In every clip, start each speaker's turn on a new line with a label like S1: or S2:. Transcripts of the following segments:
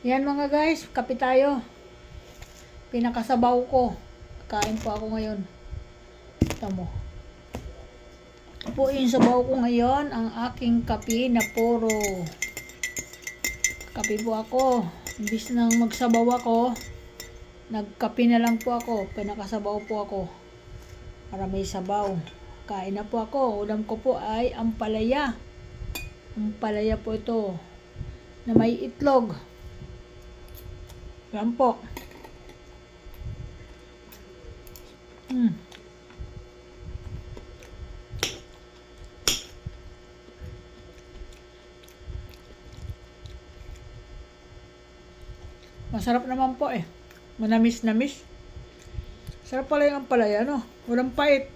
S1: Yan mga guys, kape tayo. Pinakasabaw ko. Kain po ako ngayon. Ito mo. Po yung sabaw ko ngayon, ang aking kape na puro. Kape po ako. Imbis nang magsabaw ako, nagkape na lang po ako. Pinakasabaw po ako. Para may sabaw. Kain na po ako. Ulam ko po ay ampalaya. Ampalaya po ito. Na may itlog. Yan po. Masarap naman po eh. Manamis-namis. Sarap pala yung ampalaya, no? Walang pait.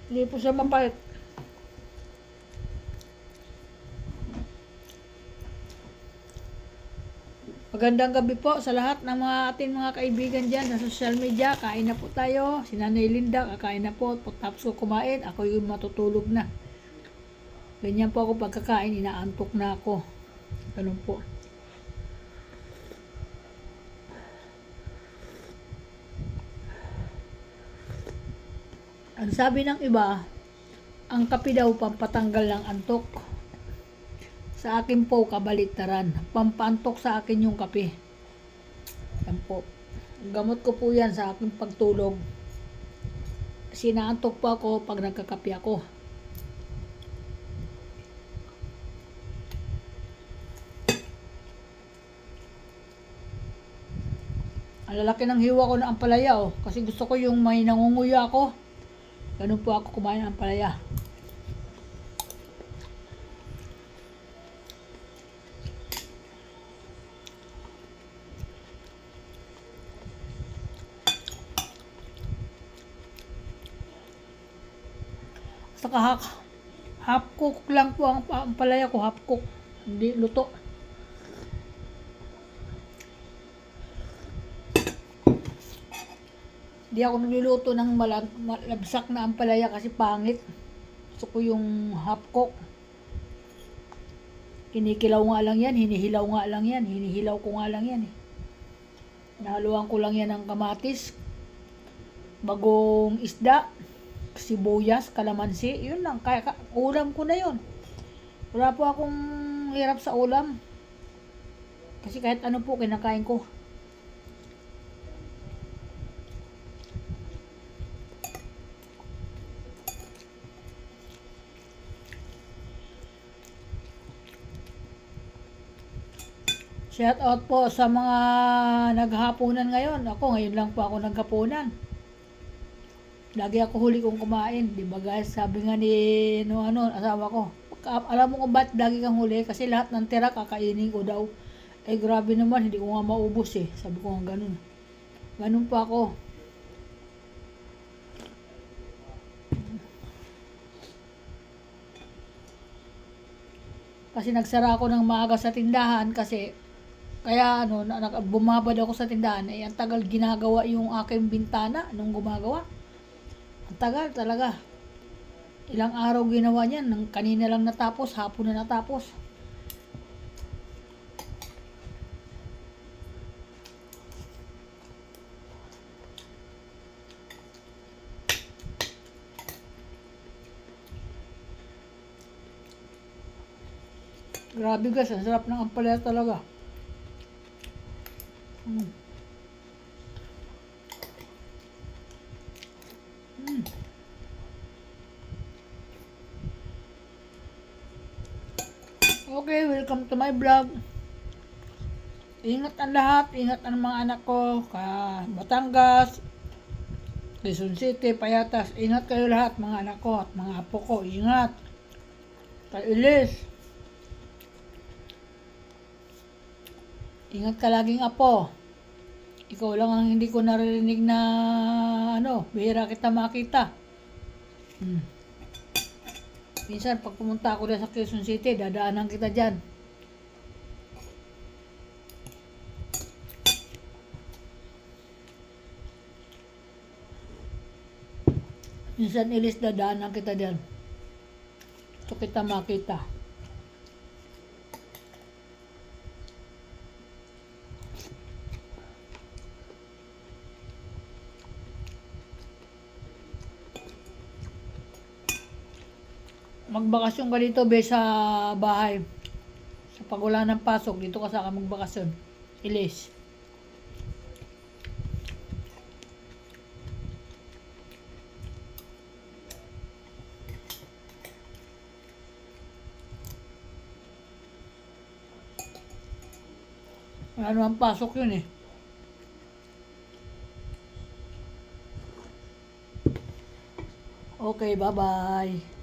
S1: Hindi po siya mapait. Magandang gabi po sa lahat ng mga kaibigan dyan sa social media. Kain na po tayo. Si Nanay Linda, kakain na po. Tapos ko kumain, ako yung matutulog na. Ganyan po ako pagkakain, inaantok na ako. Ganun po. Ang sabi ng iba, ang kape daw pampatanggal ng antok. Sa akin po, kabaliktaran. Pampantok sa akin yung kape. Yan po. Gamot ko po yan sa aking pagtulog. Sinaantok po ako pag nagkakape ako. Ang lalaki ng hiwa ko na ampalaya oh. Kasi gusto ko yung may nangunguya ako. Ganun po ako kumain ng ampalaya. Saka half cook lang po ang ampalaya ko, half cook. Hindi luto. Hindi ako nagluluto ng malabsak na ampalaya kasi pangit. Gusto ko yung half cook. Kinikilaw nga lang yan, hinihilaw nga lang yan, hinihilaw ko nga lang yan eh. Nahaluan ko lang yan ng kamatis, bagong isda, sibuyas, kalamansi, yun lang. Kaya ulam ko na yun. Wala po akong hirap sa ulam. Kasi kahit ano po kinakain ko. Shout out po sa mga naghapunan ngayon. Ako ngayon lang po ako naghapunan. Lagi ako huli kong kumain, 'di ba guys? Sabi nga ni asawa ko. Alam mo kung ba't lagi kang huli? Kasi lahat ng tira kakainin ko daw. Eh grabe naman, hindi ko nga maubos eh. Sabi ko nga ganun. Ganun pa ako. Kasi nagsara ako ng maaga sa tindahan kasi kaya bumabad ako sa tindahan eh ang tagal ginagawa yung aking bintana nung gumagawa. Ang tagal talaga. Ilang araw ginawa niyan, nang kanina lang natapos, hapon na natapos. Grabe guys, ang sarap ng ampalaya talaga. Okay, welcome to my vlog. Ingat ang lahat, ingat ang mga anak ko, Batangas, Quezon City, Payatas. Ingat kayo lahat mga anak ko at mga apo ko, ingat. Kay Ilis. Ingat ka laging apo. Ikaw lang ang hindi ko naririnig na bihira kita makita. Minsan pag pumunta ako dyan sa Quezon City, dadaanan kita dyan. Minsan Ilis, dadaanan kita dyan. Gusto kita makita. Magbakasyon ka dito, be, sa bahay. Sa pag wala ng pasok, dito ka sa akin magbakasyon. Ilis. Wala naman pasok yun eh. Okay, bye-bye.